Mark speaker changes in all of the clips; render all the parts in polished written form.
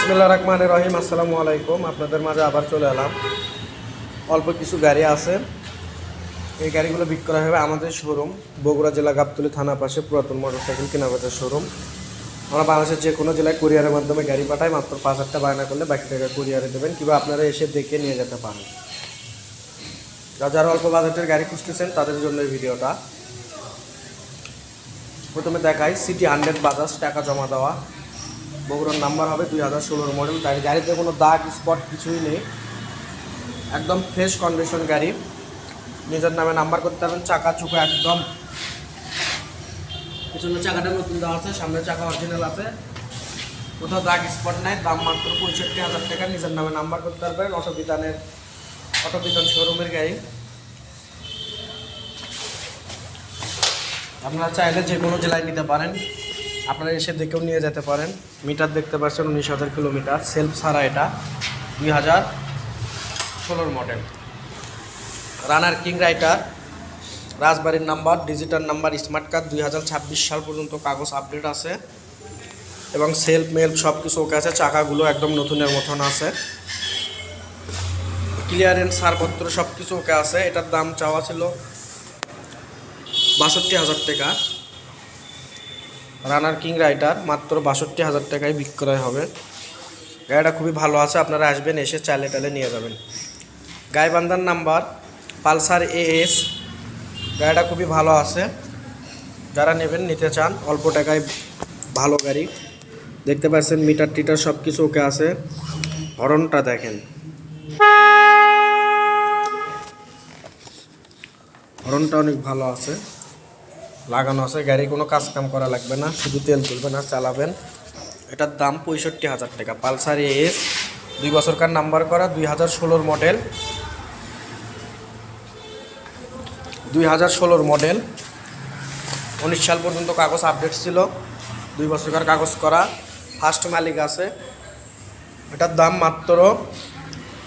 Speaker 1: বিসমিল্লাহির রহমানির রহিম। আসসালামু আলাইকুম। আপনাদের মাঝে আবার চলে এলাম। অল্প কিছু গাড়ি আছে, এই গাড়িগুলো বিক্রয় হবে আমাদের শোরুম বগুড়া জেলা গাবতলী থানা পাশে পুরাতন মোটরসাইকেল কেনাবেচার শোরুম। আমরা বাংলাদেশের যে কোনো জেলায় কুরিয়ারের মাধ্যমে গাড়ি পাঠাই, মাত্র 5,000 টাকা বায়না করলে বাকি টাকা কুরিয়ারে দেবেন, কিংবা আপনারা এসে দেখে নিয়ে যেতে পারেন। যারা অল্প বাজেটের গাড়ি খুঁজতেছেন তাদের জন্য এই ভিডিওটা। প্রথমে দেখাই সিটি 100 বাজাজ, টাকা জমা দেওয়া, বগুড়ার নাম্বার হবে 2016 মডেল। গাড়িতে কোনো দাগ স্পট কিছুই নেই, একদম ফ্রেশ কন্ডিশন গাড়ি। নিজের নামে নাম্বার করতে পারবেন। চাকা চুকা একদম, পিছনের চাকাটা নতুন দেওয়া আছে, সামনের চাকা অরিজিনাল আছে, কোথাও দাগ স্পট নাই। দাম মাত্র 65,000 টাকা। নিজের নামে নাম্বার করতে পারবেন। অটোবিধান শোরুমের গাড়ি। আপনারা চাইলে যে কোনো জেলায় নিতে পারেন, আপনারা এসে দেখেও নিয়ে যেতে পারেন। মিটার দেখতে পাচ্ছেন 19,000 কিলোমিটার, সেলফ ছাড়া। এটা 2016 মডেল। রানার কিং রাইটার, রাজবাড়ির number, digital number, smart card. 2026 সাল পর্যন্ত কাগজ আপডেট আছে এবং সেলফ মেলফ সব কিছু ওকে আছে। চাকাগুলো একদম নতুনের মতন আছে, ক্লিয়ারেন্স ছাড়পত্র সব কিছু ওকে আছে। এটার দাম চাওয়া ছিল 62,000 টাকা। রানার কিং রাইটার মাত্র 62,000 টাকায় বিক্রয় হবে। গাড়িটা খুবই ভালো আছে, আপনারা আসবেন, এসে চালে টালে নিয়ে যাবেন। গাইবান্ধার নাম্বার, পালসার AS। গাড়িটা খুবই ভালো আছে, যারা নেবেন নিতে চান অল্প টাকায় ভালো গাড়ি। দেখতে পাচ্ছেন মিটার টিটার সব কিছু ওকে আছে। হর্নটা দেখেন, হর্নটা অনেক ভালো আছে, লাগানো আছে। গাড়ি কোনো কাজ কাম করা লাগবে না, শুধু তেল তুলবেন আর চালাবেন। এটার দাম 65,000 টাকা। পালসার AS, 2 বছরকার নাম্বার করা, 2016 মডেল। 2016 মডেল, 19 সাল পর্যন্ত কাগজ আপডেট ছিল, 2 বছরকার কাগজ করা, ফার্স্ট মালিক আছে। এটার দাম মাত্র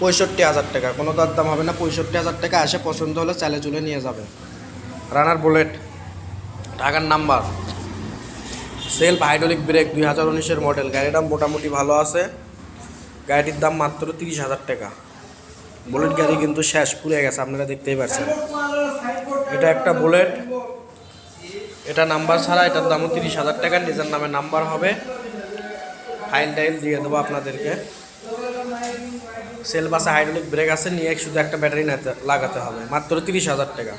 Speaker 1: 65,000 টাকা। কোনো তার দাম হবে না, 65,000 টাকা। আসে পছন্দ হলে চালে চলে নিয়ে যাবে। রানার বুলেট, ঢাকার number, self hydraulic break, 2019 model. গাড়িটা মোটামুটি ভালো আছে। গাড়িটির দাম মাত্র 30,000 টাকা। বুলেট গাড়ি কিন্তু শেষ, পুড়ে গেছে, আপনারা দেখতেই পাচ্ছেন। এটা একটা বুলেট, এটা নাম্বার ছাড়া। এটার দামও 30,000 টাকা। নিজের নামে নাম্বার হবে, ফাইল টাইল দিয়ে দেবো আপনাদেরকে। সেলফ আছে, হাইড্রোলিক ব্রেক আছে, নিয়ে শুধু একটা ব্যাটারি লাগাতে হবে। মাত্র 30,000 টাকা।